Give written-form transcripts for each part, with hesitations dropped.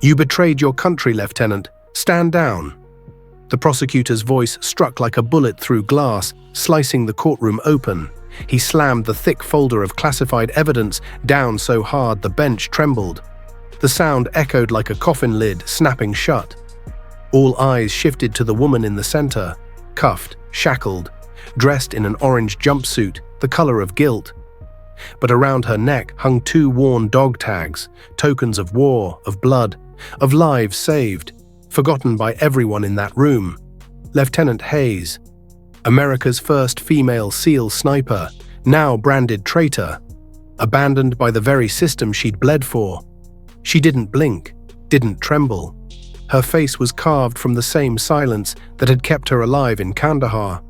"You betrayed your country, Lieutenant. Stand down." The prosecutor's voice struck like a bullet through glass, slicing the courtroom open. He slammed the thick folder of classified evidence down so hard the bench trembled. The sound echoed like a coffin lid snapping shut. All eyes shifted to the woman in the center, cuffed, shackled, dressed in an orange jumpsuit, the color of guilt. But around her neck hung 2 worn dog tags, tokens of war, of blood, of lives saved, forgotten by everyone in that room. Lieutenant Hayes, America's first female SEAL sniper, now branded traitor, abandoned by the very system she'd bled for. She didn't blink, didn't tremble. Her face was carved from the same silence that had kept her alive in Kandahar.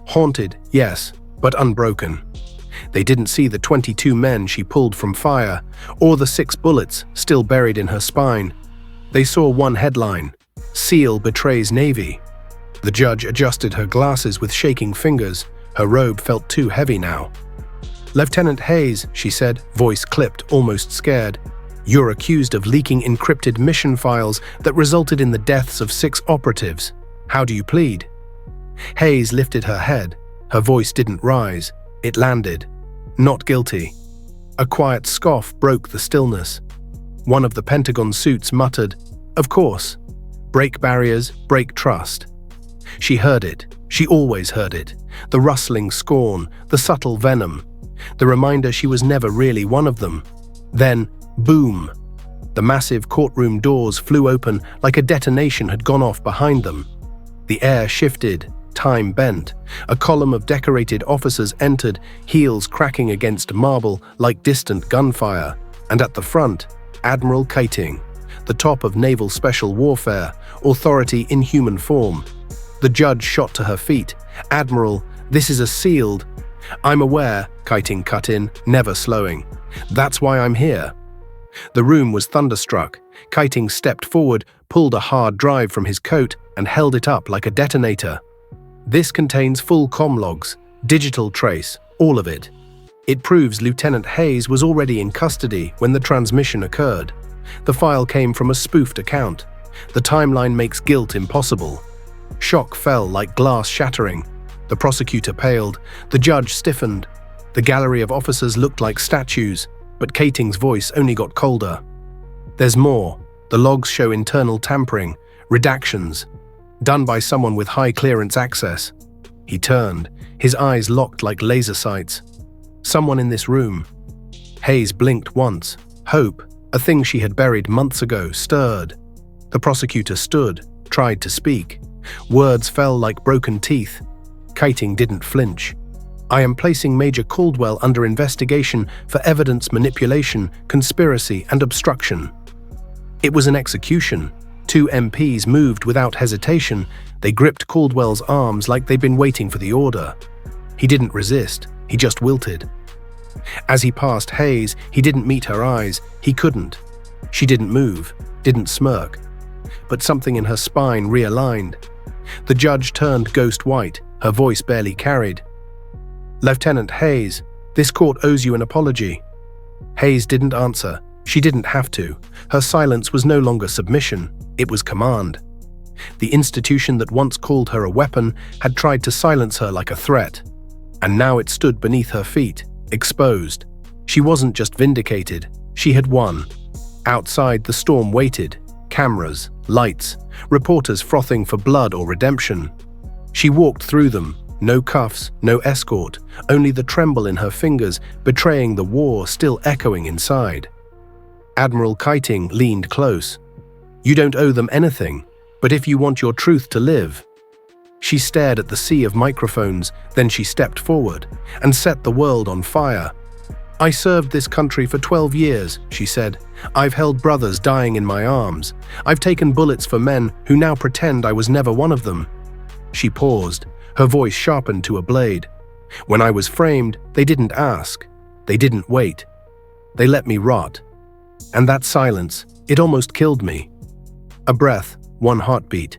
Haunted, yes, but unbroken. They didn't see the 22 men she pulled from fire, or the 6 bullets still buried in her spine. They saw one headline: "SEAL betrays Navy." The judge adjusted her glasses with shaking fingers. Her robe felt too heavy now. "Lieutenant Hayes," she said, voice clipped, almost scared, "you're accused of leaking encrypted mission files that resulted in the deaths of 6 operatives. How do you plead?" Hayes lifted her head. Her voice didn't rise. It landed. "Not guilty." A quiet scoff broke the stillness. One of the Pentagon suits muttered, "Of course. Break barriers, break trust." She heard it. She always heard it. The rustling scorn, the subtle venom, the reminder she was never really one of them. Then, boom! The massive courtroom doors flew open like a detonation had gone off behind them. The air shifted, time bent. A column of decorated officers entered, heels cracking against marble like distant gunfire. And at the front, Admiral Keating, the top of naval special warfare, authority in human form. The judge shot to her feet. "Admiral, this is a sealed—" "I'm aware," Keating cut in, never slowing. "That's why I'm here." The room was thunderstruck. Keating stepped forward, pulled a hard drive from his coat, and held it up like a detonator. "This contains full comm logs, digital trace, all of it. It proves Lieutenant Hayes was already in custody when the transmission occurred. The file came from a spoofed account. The timeline makes guilt impossible." Shock fell like glass shattering. The prosecutor paled. The judge stiffened. The gallery of officers looked like statues, but Keating's voice only got colder. "There's more. The logs show internal tampering, redactions, done by someone with high clearance access." He turned, his eyes locked like laser sights. "Someone in this room." Hayes blinked once. Hope, a thing she had buried months ago, stirred. The prosecutor stood, tried to speak. Words fell like broken teeth. Keating didn't flinch. "I am placing Major Caldwell under investigation for evidence manipulation, conspiracy, and obstruction." It was an execution. 2 MPs moved without hesitation. They gripped Caldwell's arms like they'd been waiting for the order. He didn't resist. He just wilted. As he passed Hayes, he didn't meet her eyes. He couldn't. She didn't move, didn't smirk. But something in her spine realigned. The judge turned ghost white, her voice barely carried. "Lieutenant Hayes, this court owes you an apology." Hayes didn't answer. She didn't have to. Her silence was no longer submission, it was command. The institution that once called her a weapon had tried to silence her like a threat. And now it stood beneath her feet, exposed. She wasn't just vindicated, she had won. Outside, the storm waited. Cameras, lights, reporters frothing for blood or redemption. She walked through them, no cuffs, no escort, only the tremble in her fingers betraying the war still echoing inside. Admiral Keating leaned close. "You don't owe them anything, but if you want your truth to live." She stared at the sea of microphones, then she stepped forward and set the world on fire. "I served this country for 12 years, she said. "I've held brothers dying in my arms. I've taken bullets for men who now pretend I was never one of them." She paused, her voice sharpened to a blade. "When I was framed, they didn't ask. They didn't wait. They let me rot. And that silence, it almost killed me. A breath, one heartbeat.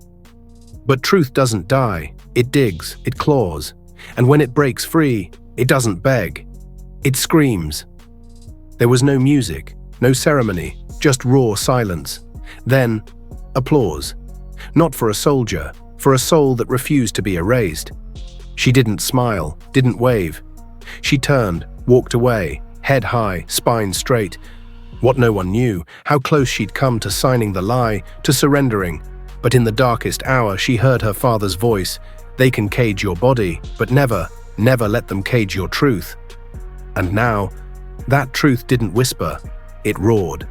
But truth doesn't die. It digs, it claws. And when it breaks free, it doesn't beg. It screams." There was no music, no ceremony, just raw silence. Then, applause. Not for a soldier, for a soul that refused to be erased. She didn't smile, didn't wave. She turned, walked away, head high, spine straight. What no one knew, how close she'd come to signing the lie, to surrendering. But in the darkest hour, she heard her father's voice. They can cage your body, but never, never let them cage your truth. And now, that truth didn't whisper, it roared.